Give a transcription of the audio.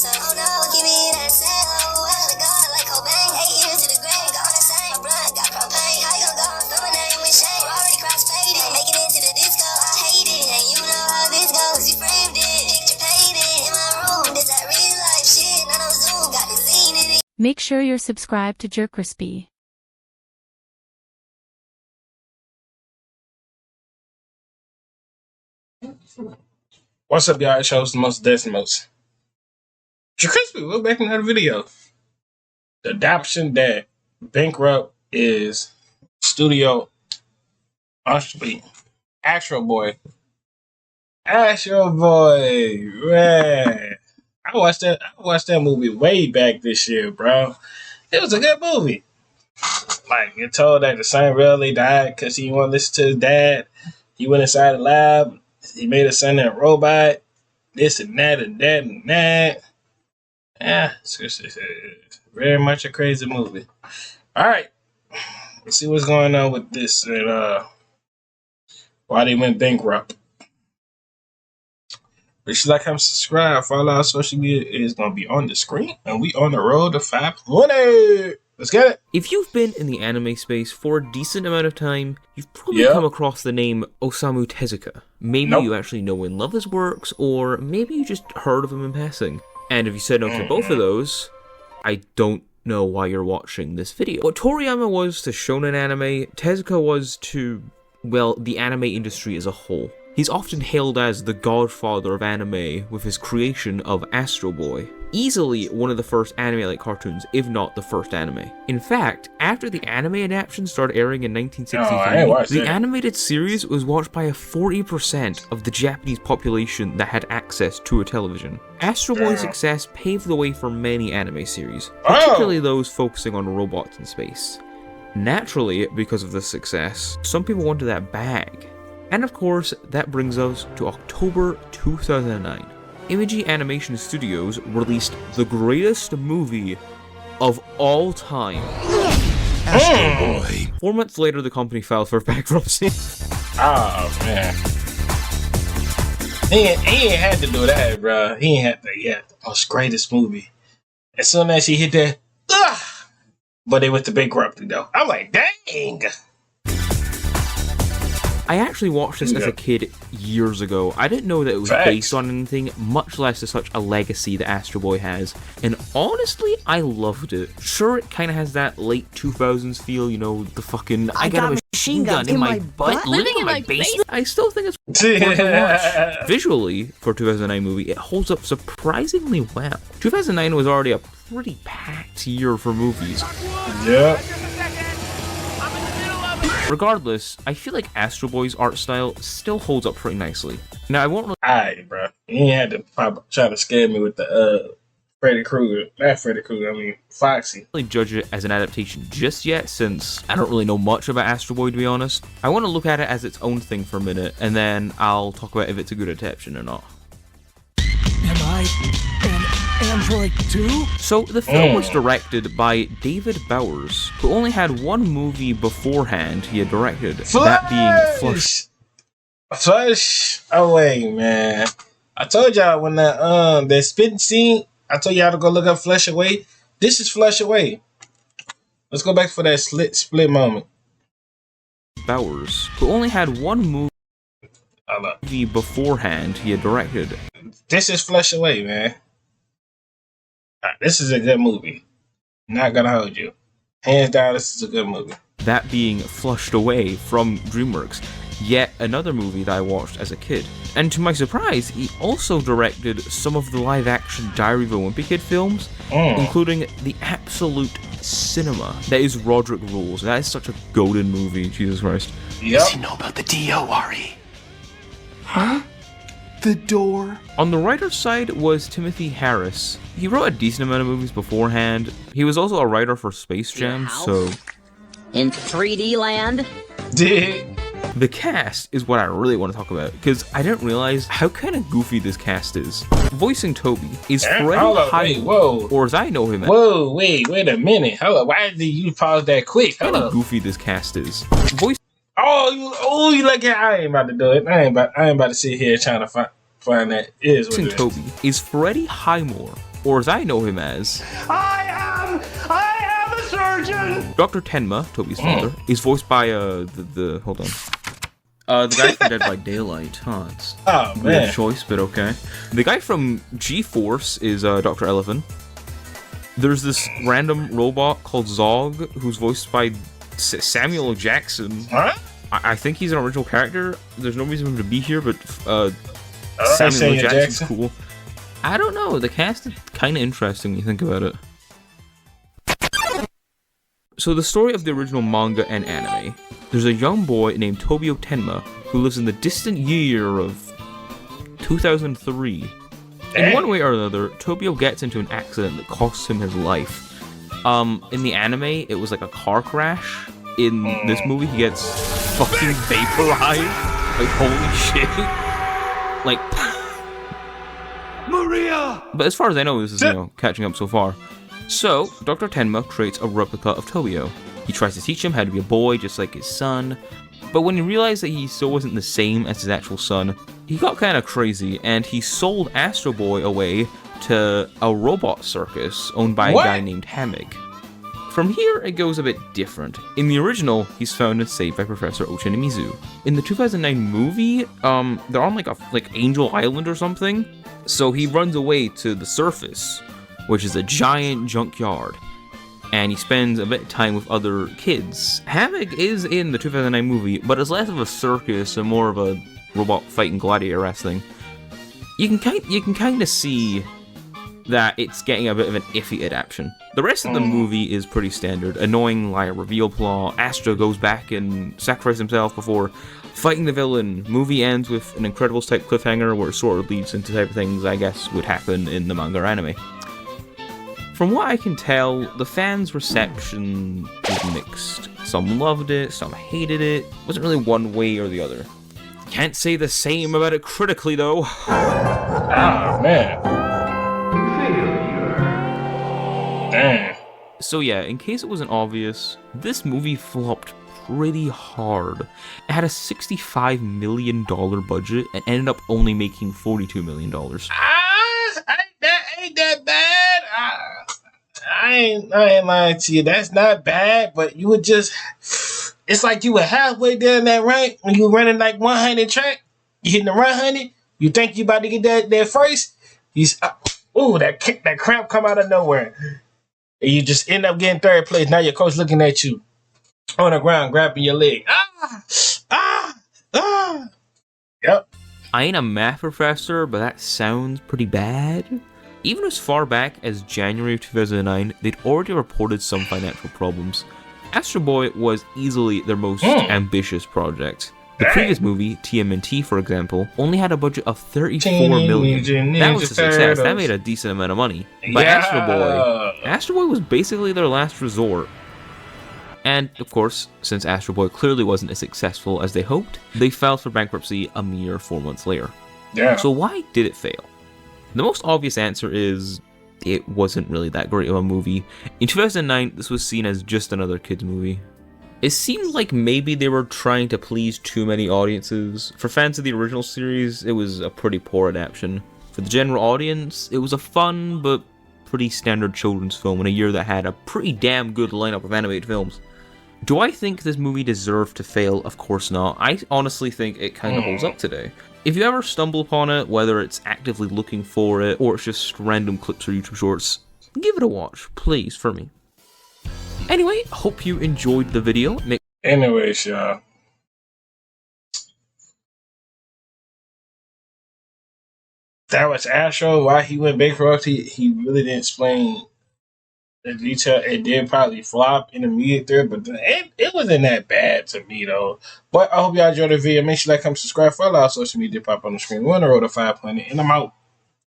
myself. Oh no, give me that cell. I gotta go like Cobain. 8 years to the grave, gone insane. My blood got propane. How you gon' go and throw my name with shame? Already cross-faded, making it to the disco. I hate it, and you know how this goes. You framed it, picture painted in my room. This that real life shit, none of Zoom, got the scene in it. Make sure you're subscribed to JerCrispy. What's up, y'all? It's your host, the most Decimos. JerCrispy, we're back in another video. The adaptation that Bankrupt is studio Astro Boy. Astro Boy, man. I watched that movie way back this year, bro. It was a good movie. Like, you're told that the son really died because he wouldn't listen to his dad. He went inside the lab. He made his son a robot. This and that and that and that. Yeah, it's very much a crazy movie. All right, let's see what's going on with this and why they went bankrupt. Make sure like, comment, subscribe, follow our social media. It is gonna be on the screen, and we on the road to 500. Let's get it. If you've been in the anime space for a decent amount of time, you've probably come across the name Osamu Tezuka. Maybe you actually know and love his works, or maybe you just heard of him in passing. And if you said no to both of those, I don't know why you're watching this video. What Toriyama was to shonen anime, Tezuka was to, well, the anime industry as a whole. He's often hailed as the godfather of anime with his creation of Astro Boy. Easily one of the first anime-like cartoons, if not the first anime. In fact, after the anime adaptation started airing in 1963, the animated series was watched by a 40% of the Japanese population that had access to a television. Astro Boy's success paved the way for many anime series, particularly those focusing on robots in space. Naturally, because of this success, some people wanted that bag. And of course, that brings us to October 2009. Imagi Animation Studios released the greatest movie of all time. Astro Boy. 4 months later, the company filed for bankruptcy. Oh, man. He ain't had to do that, bro. He ain't had to, the most greatest movie. As soon as he hit that, but they went to bankruptcy, though. I'm like, dang! I actually watched this as a kid years ago. I didn't know that it was based on anything, much less to such a legacy that Astro Boy has. And honestly, I loved it. Sure, it kind of has that late 2000s feel, you know, the fucking I got a machine gun in my butt, living in my basement. I still think it's worth a watch. Visually, for a 2009 movie, it holds up surprisingly well. 2009 was already a pretty packed year for movies. Yeah. Regardless, I feel like Astro Boy's art style still holds up pretty nicely. Now, I won't really... Alright, bro. You ain't had to try to scare me with the, Freddy Krueger. Not Freddy Krueger, I mean, Foxy. Really judge it as an adaptation just yet, since I don't really know much about Astro Boy, to be honest. I want to look at it as its own thing for a minute, and then I'll talk about if it's a good adaptation or not. Am I an android too? So, the film was directed by David Bowers, who only had one movie beforehand he had directed, that being Flush. Flush away, man. I told y'all when that spitting scene, I told y'all to go look up Flush Away. This is Flush Away. Let's go back for that split moment. Bowers, who only had one movie beforehand he had directed. This is Flush Away, man. This is a good movie. Not gonna hold you. Hands down, this is a good movie. That being Flushed Away from DreamWorks, yet another movie that I watched as a kid. And to my surprise, he also directed some of the live-action Diary of a Wimpy Kid films, including the absolute cinema that is Roderick Rules. That is such a golden movie, Jesus Christ. Yep. Does he know about the D.O.R.E.? Huh? The door. On the writer's side was Timothy Harris. He wrote a decent amount of movies beforehand. He was also a writer for Space Jam, so... In 3D land? The cast is what I really want to talk about, because I didn't realize how kind of goofy this cast is. Voicing Toby is Freddie Highmore, or as I know him as... Whoa, wait a minute. Hold up, why did you pause that quick? How kind of goofy this cast is. You like it? I ain't about to do it. I ain't about to sit here trying to find that. It is what it is. Toby is Freddie Highmore, or as I know him as, I am a surgeon! Dr. Tenma, Toby's father, is voiced by, hold on. The guy from Dead by Daylight, huh? It's Oh, a man. weird choice, but okay. The guy from G-Force is, Dr. Eleven. There's this random robot called Zog, who's voiced by Samuel L. Jackson. Huh? I think he's an original character. There's no reason for him to be here, but Samuel L. Samuel Jackson's Jackson. cool. I don't know. The cast is kind of interesting when you think about it. So the story of the original manga and anime. There's a young boy named Tobio Tenma who lives in the distant year of 2003. In one way or another, Tobio gets into an accident that costs him his life. In the anime, it was like a car crash. In this movie, he gets fucking vaporized. Like, holy shit. Like, Maria! but as far as I know, this is, catching up so far. So, Dr. Tenma creates a replica of Tobio. He tries to teach him how to be a boy, just like his son. But when he realized that he still wasn't the same as his actual son, he got kind of crazy, and he sold Astro Boy away to a robot circus owned by a guy named Hamig. From here, it goes a bit different. In the original, he's found and saved by Professor Ochinimizu. In the 2009 movie, they're on like Angel Island or something. So he runs away to the surface, which is a giant junkyard, and he spends a bit of time with other kids. Hamig is in the 2009 movie, but it's less of a circus and more of a robot fighting gladiator wrestling. You can kind of see that it's getting a bit of an iffy adaptation. The rest of the movie is pretty standard. Annoying liar reveal plot, Astro goes back and sacrifices himself before fighting the villain. Movie ends with an Incredibles type cliffhanger where it sort of leads into the type of things I guess would happen in the manga or anime. From what I can tell, the fans' reception is mixed. Some loved it, some hated it. It wasn't really one way or the other. Can't say the same about it critically though. Oh, man. Damn. So yeah, in case it wasn't obvious, this movie flopped pretty hard. It had a $65 million budget and ended up only making $42 million. Ain't that bad? I ain't lying to you. That's not bad, but you would just... It's like you were halfway down that rank when you were running like 100 track. You hitting the 100. You think you about to get that first. That cramp come out of nowhere. And you just end up getting third place. Now your coach looking at you on the ground, grabbing your leg. Yep. I ain't a math professor, but that sounds pretty bad. Even as far back as January of 2009, they'd already reported some financial problems. Astro Boy was easily their most ambitious project. The previous movie, TMNT, for example, only had a budget of $34 million. That was a success. That made a decent amount of money. But Astro Boy was basically their last resort. And, of course, since Astro Boy clearly wasn't as successful as they hoped, they filed for bankruptcy a mere 4 months later. Yeah. So why did it fail? The most obvious answer is it wasn't really that great of a movie. In 2009, this was seen as just another kids' movie. It seemed like maybe they were trying to please too many audiences. For fans of the original series, it was a pretty poor adaptation. For the general audience, it was a fun but pretty standard children's film in a year that had a pretty damn good lineup of animated films. Do I think this movie deserved to fail? Of course not. I honestly think it kind of holds up today. If you ever stumble upon it, whether it's actively looking for it or it's just random clips or YouTube shorts, give it a watch, please, for me. Anyway, hope you enjoyed the video. Anyways, y'all. That was Astro. Why he went bankrupt, he really didn't explain the detail. It did probably flop in the media there, but it wasn't that bad to me, though. But I hope y'all enjoyed the video. Make sure you like, comment, subscribe, follow our social media, pop on the screen. We're on the road to 500, and I'm out.